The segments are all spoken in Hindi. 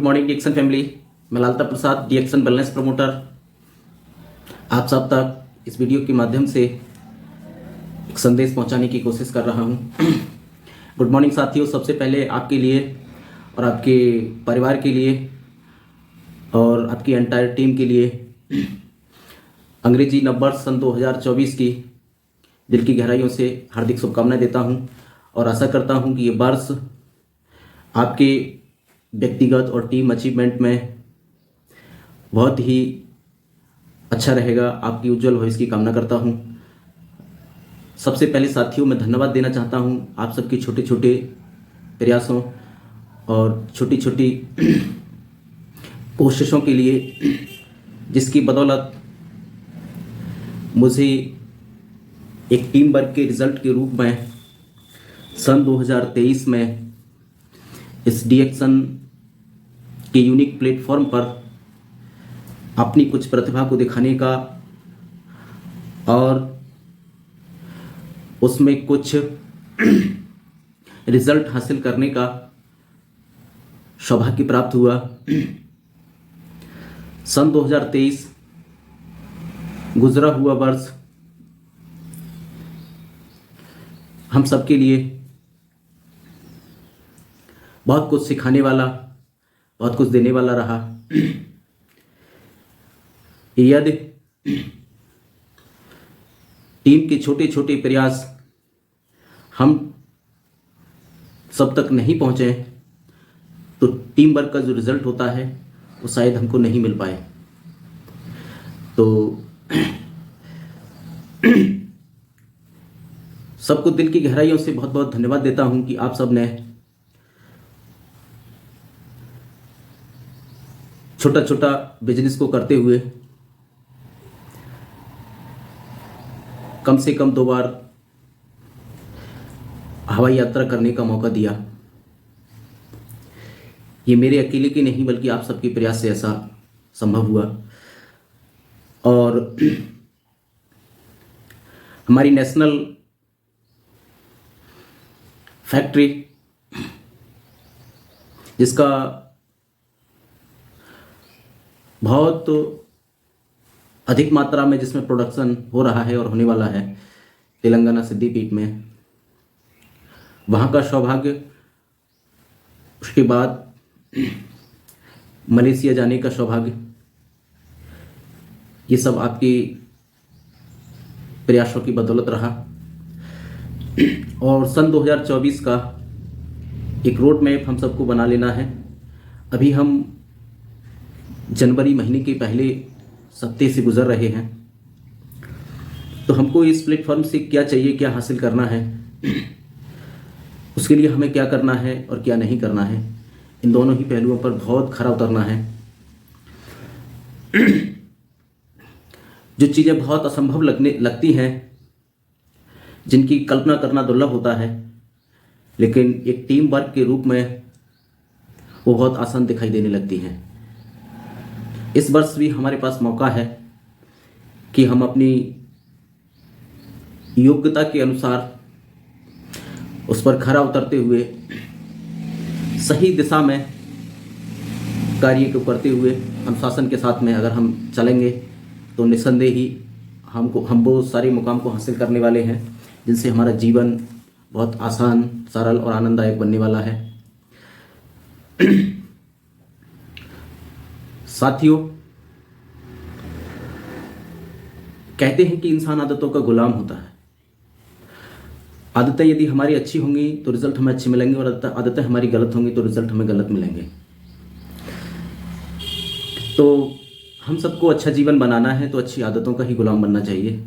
Good morning DXN family. मैं Lalta Prasad, DXN wellness promoter, आप सब तक इस वीडियो के माध्यम से एक संदेश पहुंचाने की कोशिश कर रहा हूं। गुड मॉर्निंग साथियों। सबसे पहले आपके लिए और आपके परिवार के लिए और आपकी एंटायर टीम के लिए अंग्रेजी नववर्ष सन 2024 की दिल की गहराइयों से हार्दिक शुभकामनाएं देता हूं और आशा करता हूं कि ये वर्ष आपके व्यक्तिगत और टीम अचीवमेंट में बहुत ही अच्छा रहेगा। आपकी उज्जवल भविष्य की कामना करता हूं। सबसे पहले साथियों, मैं धन्यवाद देना चाहता हूं आप सबके छोटे छोटे प्रयासों और छोटी छोटी कोशिशों के लिए, जिसकी बदौलत मुझे एक टीम वर्क के रिजल्ट के रूप में सन 2023 में इस डीएक्सन के यूनिक प्लेटफॉर्म पर अपनी कुछ प्रतिभा को दिखाने का और उसमें कुछ रिजल्ट हासिल करने का सौभाग्य प्राप्त हुआ। सन 2023 गुजरा हुआ वर्ष हम सबके लिए बहुत कुछ सिखाने वाला, बहुत कुछ देने वाला रहा। यदि टीम के छोटे छोटे प्रयास हम सब तक नहीं पहुंचे तो टीम वर्क का जो रिजल्ट होता है वो शायद हमको नहीं मिल पाए। तो सबको दिल की गहराइयों से बहुत बहुत धन्यवाद देता हूं कि आप सब ने छोटा छोटा बिजनेस को करते हुए कम से कम 2 बार हवाई यात्रा करने का मौका दिया। ये मेरे अकेले की नहीं बल्कि आप सबके प्रयास से ऐसा संभव हुआ। और हमारी नेशनल फैक्ट्री, जिसका बहुत अधिक मात्रा में जिसमें प्रोडक्शन हो रहा है और होने वाला है तेलंगाना सिद्दीपीठ में, वहाँ का सौभाग्य, उसके बाद मलेशिया जाने का सौभाग्य, ये सब आपकी प्रयासों की बदौलत रहा। और सन 2024 का एक रोड मैप हम सबको बना लेना है। अभी हम जनवरी महीने के पहले सप्ताह से गुजर रहे हैं, तो हमको इस प्लेटफॉर्म से क्या चाहिए, क्या हासिल करना है, उसके लिए हमें क्या करना है और क्या नहीं करना है, इन दोनों ही पहलुओं पर बहुत खरा उतरना है। जो चीज़ें बहुत असंभव लगती हैं, जिनकी कल्पना करना दुर्लभ होता है, लेकिन एक टीम वर्क के रूप में वो बहुत आसान दिखाई देने लगती हैं। इस वर्ष भी हमारे पास मौका है कि हम अपनी योग्यता के अनुसार उस पर खरा उतरते हुए सही दिशा में कार्य को करते हुए अनुशासन के साथ में अगर हम चलेंगे तो निस्संदेह ही हम वो सारे मुकाम को हासिल करने वाले हैं जिनसे हमारा जीवन बहुत आसान, सरल और आनंददायक बनने वाला है। साथियों, कहते हैं कि इंसान आदतों का गुलाम होता है। आदतें यदि हमारी अच्छी होंगी तो रिजल्ट हमें अच्छे मिलेंगे, और आदतें हमारी गलत होंगी तो रिजल्ट हमें गलत मिलेंगे। तो हम सबको अच्छा जीवन बनाना है तो अच्छी आदतों का ही गुलाम बनना चाहिए।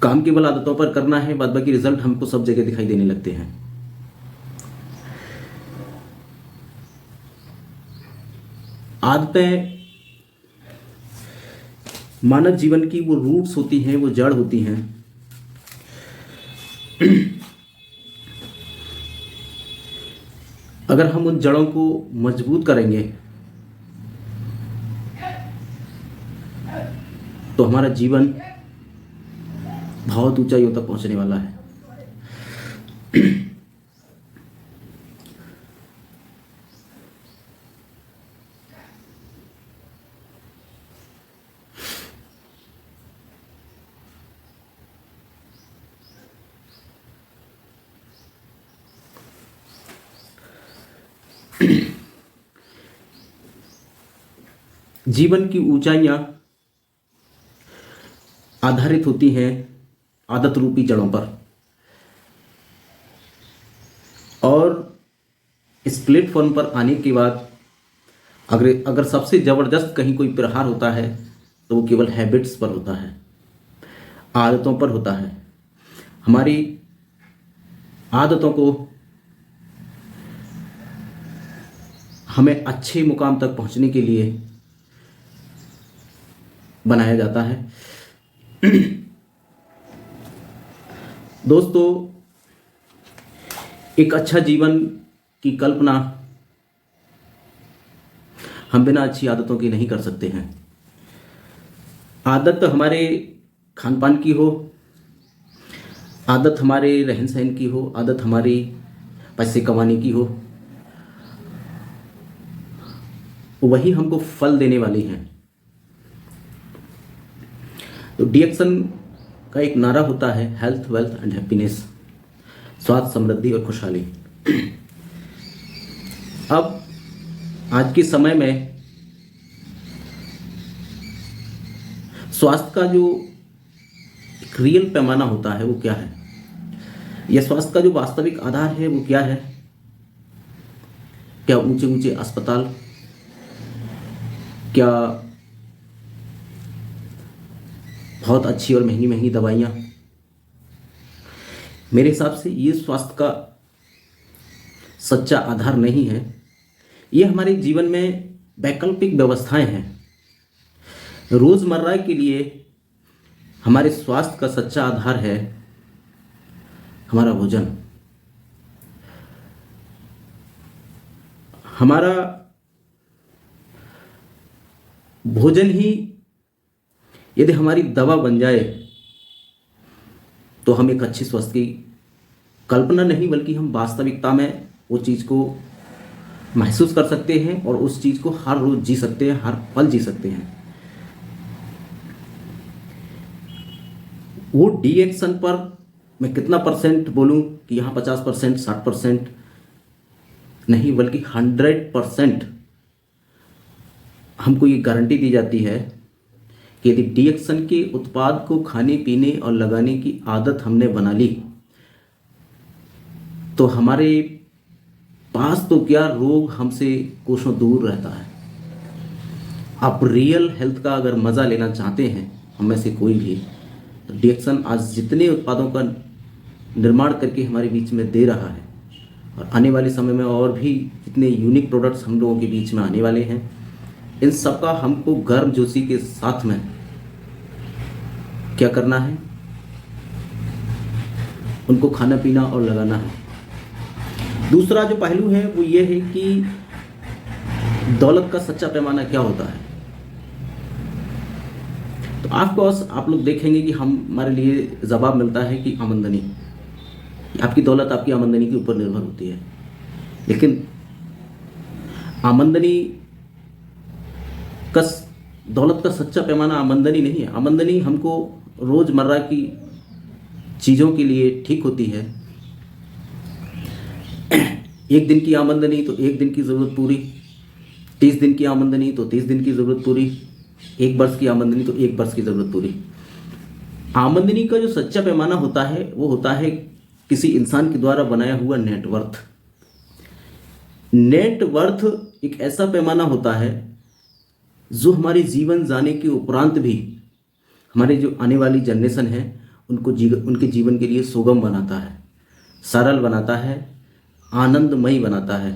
काम केवल आदतों पर करना है, बाद बाकी रिजल्ट हमको सब जगह दिखाई देने लगते हैं। आदतें मानव जीवन की वो रूट्स होती हैं, वो जड़ होती हैं। अगर हम उन जड़ों को मजबूत करेंगे तो हमारा जीवन बहुत ऊंचाइयों तक पहुंचने वाला है। जीवन की ऊंचाइयां आधारित होती हैं आदत रूपी जड़ों पर, और इस प्लेटफॉर्म पर आने के बाद अगर अगर सबसे ज़बरदस्त कहीं कोई प्रहार होता है तो वो केवल हैबिट्स पर होता है, आदतों पर होता है। हमारी आदतों को हमें अच्छे मुकाम तक पहुंचने के लिए बनाया जाता है। दोस्तों, एक अच्छा जीवन की कल्पना हम बिना अच्छी आदतों की नहीं कर सकते हैं। आदत हमारे खान पान की हो, आदत हमारे रहन सहन की हो, आदत हमारी पैसे कमाने की हो, वही हमको फल देने वाली हैं। तो डीएक्सन का एक नारा होता है, हेल्थ वेल्थ एंड हैप्पीनेस, स्वास्थ्य समृद्धि और खुशहाली। अब आज के समय में स्वास्थ्य का जो एक रियल पैमाना होता है वो क्या है, यह स्वास्थ्य का जो वास्तविक आधार है वो क्या है? क्या ऊंचे ऊंचे अस्पताल, क्या बहुत अच्छी और महंगी महंगी दवाइयाँ? मेरे हिसाब से ये स्वास्थ्य का सच्चा आधार नहीं है। ये हमारे जीवन में वैकल्पिक व्यवस्थाएं हैं। रोजमर्रा के लिए हमारे स्वास्थ्य का सच्चा आधार है हमारा भोजन। हमारा भोजन ही यदि हमारी दवा बन जाए तो हम एक अच्छी स्वास्थ्य की कल्पना नहीं बल्कि हम वास्तविकता में वो चीज़ को महसूस कर सकते हैं और उस चीज़ को हर रोज जी सकते हैं, हर पल जी सकते हैं। वो डीएक्सन पर मैं कितना परसेंट बोलूं कि यहाँ 50%, 60% नहीं बल्कि 100% हमको ये गारंटी दी जाती है कि यदि डीएक्सन के उत्पाद को खाने पीने और लगाने की आदत हमने बना ली तो हमारे पास तो क्या, रोग हमसे कोसों दूर रहता है। आप रियल हेल्थ का अगर मज़ा लेना चाहते हैं, हम में से कोई भी, तो डीएक्सन आज जितने उत्पादों का निर्माण करके हमारे बीच में दे रहा है और आने वाले समय में और भी जितने यूनिक प्रोडक्ट्स हम लोगों के बीच में आने वाले हैं, इन सब का हमको गर्मजोशी के साथ में क्या करना है, उनको खाना पीना और लगाना है। दूसरा जो पहलू है वो ये है कि दौलत का सच्चा पैमाना क्या होता है। तो आप लोग देखेंगे कि हमारे लिए जवाब मिलता है कि आमदनी, आपकी दौलत आपकी आमदनी के ऊपर निर्भर होती है। लेकिन आमदनी का, दौलत का सच्चा पैमाना आमदनी नहीं है। आमदनी हमको रोजमर्रा की चीज़ों के लिए ठीक होती है। एक दिन की आमदनी तो एक दिन की ज़रूरत पूरी, 30 दिन की आमदनी तो 30 दिन की ज़रूरत पूरी, एक वर्ष की आमदनी तो एक वर्ष की ज़रूरत पूरी। आमदनी का जो सच्चा पैमाना होता है वो होता है किसी इंसान के द्वारा बनाया हुआ नेटवर्थ। नेटवर्थ एक ऐसा पैमाना होता है जो हमारे जीवन जाने के उपरांत भी हमारे जो आने वाली जनरेशन है उनके जीवन के लिए सुगम बनाता है, सरल बनाता है, आनंदमयी बनाता है।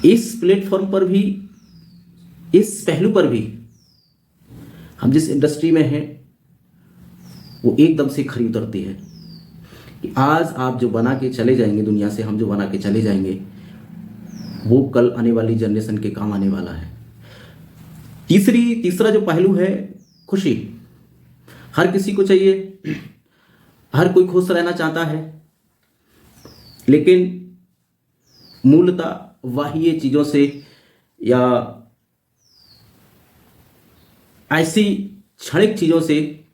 इस प्लेटफॉर्म पर भी, इस पहलू पर भी हम जिस इंडस्ट्री में हैं वो एकदम से खरी उतरती है कि आज आप जो बना के चले जाएंगे दुनिया से, हम जो बना के चले जाएंगे वो कल आने वाली जनरेशन के काम आने वाला है। तीसरा जो पहलू है, खुशी। हर किसी को चाहिए, हर कोई खुश रहना चाहता है, लेकिन मूलतः बाह्य चीज़ों से या ऐसी क्षणिक चीज़ों से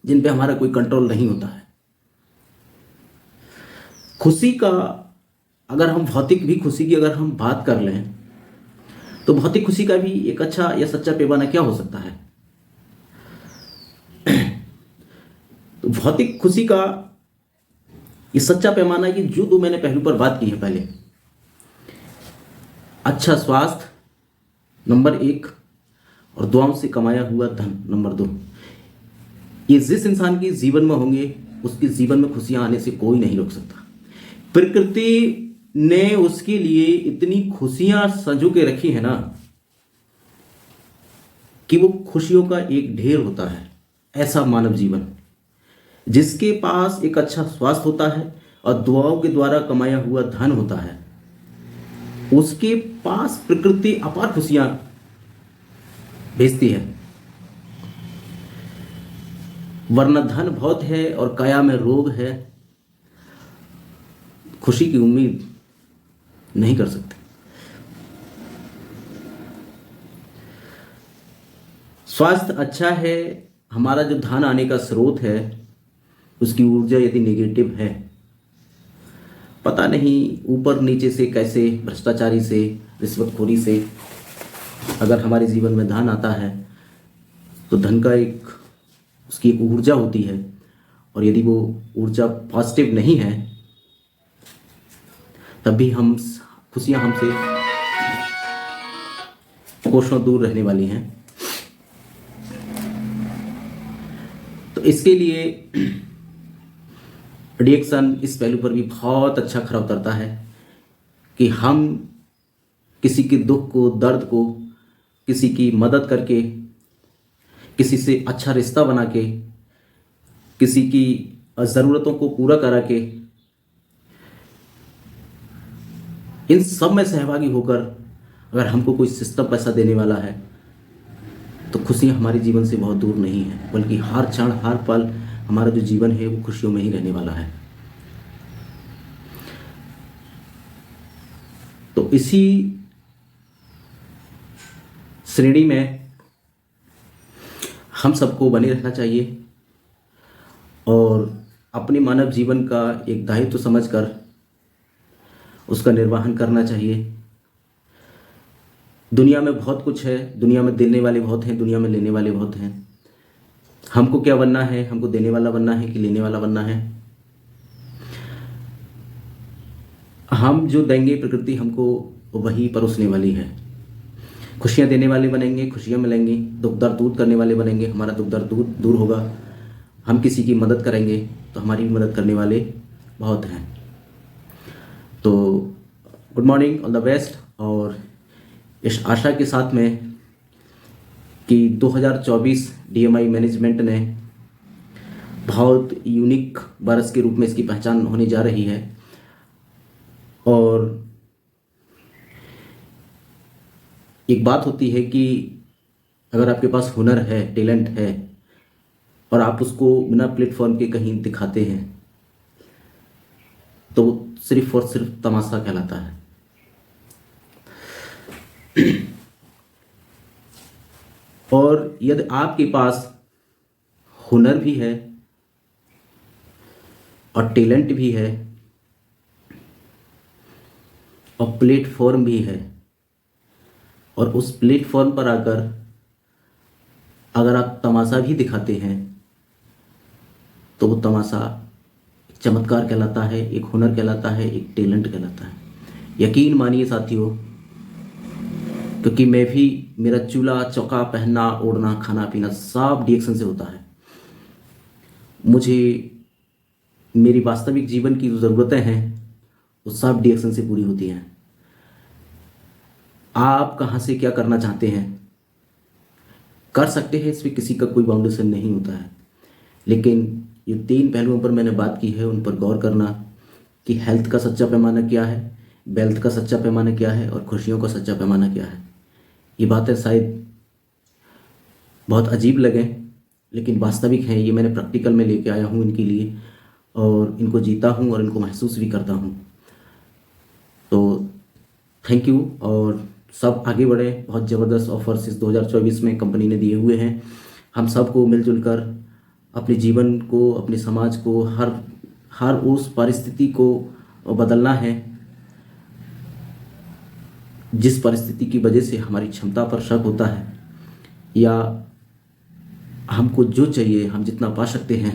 जिन पे हमारा कोई कंट्रोल नहीं होता है। खुशी का अगर हम भौतिक भी खुशी की अगर हम बात कर लें तो भौतिक खुशी का भी एक अच्छा या सच्चा पैमाना क्या हो सकता है। तो भौतिक खुशी का ये सच्चा पैमाना ये जो दो मैंने पहलू पर बात की है पहले, अच्छा स्वास्थ्य नंबर एक और दुआओं से कमाया हुआ धन नंबर दो, ये जिस इंसान के जीवन में होंगे उसके जीवन में खुशियां आने से कोई नहीं रोक सकता। प्रकृति ने उसके लिए इतनी खुशियां संजो के रखी है ना कि वो खुशियों का एक ढेर होता है। ऐसा मानव जीवन जिसके पास एक अच्छा स्वास्थ्य होता है और दुआओं के द्वारा कमाया हुआ धन होता है, उसके पास प्रकृति अपार खुशियां भेजती है। वरना धन बहुत है और काया में रोग है, खुशी की उम्मीद नहीं कर सकते। स्वास्थ्य अच्छा है, हमारा जो धन आने का स्रोत है उसकी ऊर्जा यदि नेगेटिव है, पता नहीं ऊपर नीचे से कैसे भ्रष्टाचारी से रिश्वतखोरी से अगर हमारे जीवन में धन आता है तो धन का एक उसकी एक ऊर्जा होती है, और यदि वो ऊर्जा पॉजिटिव नहीं है तब भी हम खुशियां हमसे कोसों दूर रहने वाली हैं। तो इसके लिए रिएक्शन इस पहलू पर भी बहुत अच्छा खरा उतरता है कि हम किसी के दुख को, दर्द को, किसी की मदद करके, किसी से अच्छा रिश्ता बना के, किसी की ज़रूरतों को पूरा करा के, इन सब में सहभागी होकर अगर हमको कोई सिस्टम पैसा देने वाला है तो खुशियाँ हमारे जीवन से बहुत दूर नहीं है, बल्कि हर क्षण हर पल हमारा जो जीवन है वो खुशियों में ही रहने वाला है। तो इसी श्रेणी में हम सबको बने रहना चाहिए और अपने मानव जीवन का एक दायित्व समझकर उसका निर्वहन करना चाहिए। दुनिया में बहुत कुछ है, दुनिया में देने वाले बहुत हैं, दुनिया में लेने वाले बहुत हैं। हमको क्या बनना है? हमको देने वाला बनना है कि लेने वाला बनना है? हम जो देंगे प्रकृति हमको वही परोसने वाली है। खुशियाँ देने वाले बनेंगे, खुशियाँ मिलेंगी। दुख दर्द दूर करने वाले बनेंगे, हमारा दुख दर्द दूर होगा। हम किसी की मदद करेंगे तो हमारी भी मदद करने वाले बहुत हैं। तो good morning, all the best. और इस आशा के साथ में कि 2024 DMI मैनेजमेंट ने बहुत यूनिक बरस के रूप में इसकी पहचान होने जा रही है। और एक बात होती है कि अगर आपके पास हुनर है, टैलेंट है और आप उसको बिना प्लेटफॉर्म के कहीं दिखाते हैं तो सिर्फ और सिर्फ तमाशा कहलाता है। और यदि आपके पास हुनर भी है और टैलेंट भी है और प्लेटफॉर्म भी है, और उस प्लेटफॉर्म पर आकर अगर आप तमाशा भी दिखाते हैं तो वो तमाशा एक चमत्कार कहलाता है, एक हुनर कहलाता है, एक टैलेंट कहलाता है। यकीन मानिए साथियों, क्योंकि मैं भी, मेरा चूल्हा चौका, पहनना ओढ़ना, खाना पीना सब DXN से होता है। मुझे मेरी वास्तविक जीवन की जो ज़रूरतें हैं वो सब DXN से पूरी होती हैं। आप कहाँ से क्या करना चाहते हैं कर सकते हैं, इसमें किसी का कोई बाउंडेशन नहीं होता है। लेकिन ये 3 पहलुओं पर मैंने बात की है, उन पर गौर करना कि हेल्थ का सच्चा पैमाना क्या है, वेल्थ का सच्चा पैमाना क्या है और खुशियों का सच्चा पैमाना क्या है। ये बातें शायद बहुत अजीब लगें लेकिन वास्तविक हैं। ये मैंने प्रैक्टिकल में लेके आया हूँ इनके लिए, और इनको जीता हूँ और इनको महसूस भी करता हूँ। तो थैंक यू, और सब आगे बढ़े। बहुत ज़बरदस्त ऑफर्स इस 2024 में कंपनी ने दिए हुए हैं। हम सबको मिलजुल कर अपने जीवन को, अपने समाज को, हर उस परिस्थिति को बदलना है जिस परिस्थिति की वजह से हमारी क्षमता पर शक होता है या हमको जो चाहिए हम जितना पा सकते हैं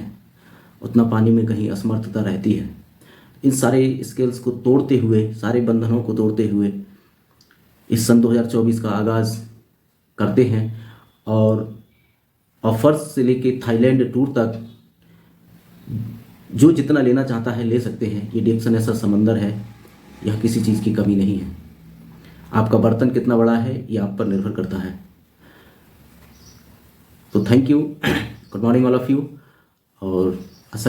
उतना पाने में कहीं असमर्थता रहती है, इन सारे स्किल्स को तोड़ते हुए, सारे बंधनों को तोड़ते हुए इस सन 2024 का आगाज़ करते हैं और ऑफर्स से लेके थाईलैंड टूर तक जो जितना लेना चाहता है ले सकते हैं। ये डिक्सन ऐसा समंदर है, यहाँ किसी चीज़ की कमी नहीं है। आपका बर्तन कितना बड़ा है ये आप पर निर्भर करता है। तो thank you, good morning all of you. और